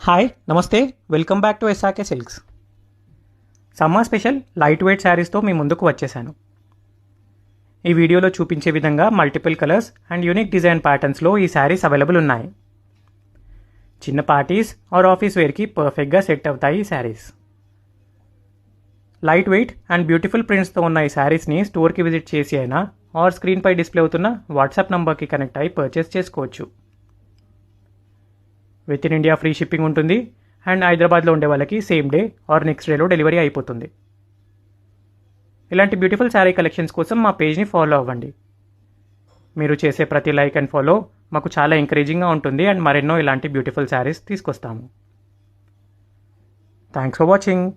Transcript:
Hi నమస్తే welcome back to SRK Silks. Summer special light weight శారీస్తో మీ ముందుకు వచ్చేసాను. ఈ వీడియోలో చూపించే విధంగా multiple colours and unique design ప్యాటర్న్స్లో ఈ శారీస్ అవైలబుల్ ఉన్నాయి. చిన్న పార్టీస్ ఆర్ ఆఫీస్ వేర్కి పర్ఫెక్ట్గా సెట్ అవుతాయి ఈ saris. Light weight and beautiful ప్రింట్స్తో ఉన్న ఈ శారీస్ని స్టోర్కి విజిట్ చేసి అయినా ఆర్ స్క్రీన్పై డిస్ప్లే అవుతున్న వాట్సాప్ నంబర్కి కనెక్ట్ అయ్యి పర్చేస్ చేసుకోవచ్చు. With in India free shipping ఉంటుంది అండ్ హైదరాబాద్లో ఉండే వాళ్ళకి సేమ్ డే ఆర్ నెక్స్ట్ డేలో డెలివరీ అయిపోతుంది. ఇలాంటి బ్యూటిఫుల్ శారీ కలెక్షన్స్ కోసం మా పేజ్ని ఫాలో అవ్వండి. మీరు చేసే ప్రతి లైక్ అండ్ ఫాలో మాకు చాలా ఎంకరేజింగ్గా ఉంటుంది అండ్ మరెన్నో ఇలాంటి బ్యూటిఫుల్ శారీస్ తీసుకొస్తాము. Thanks for watching.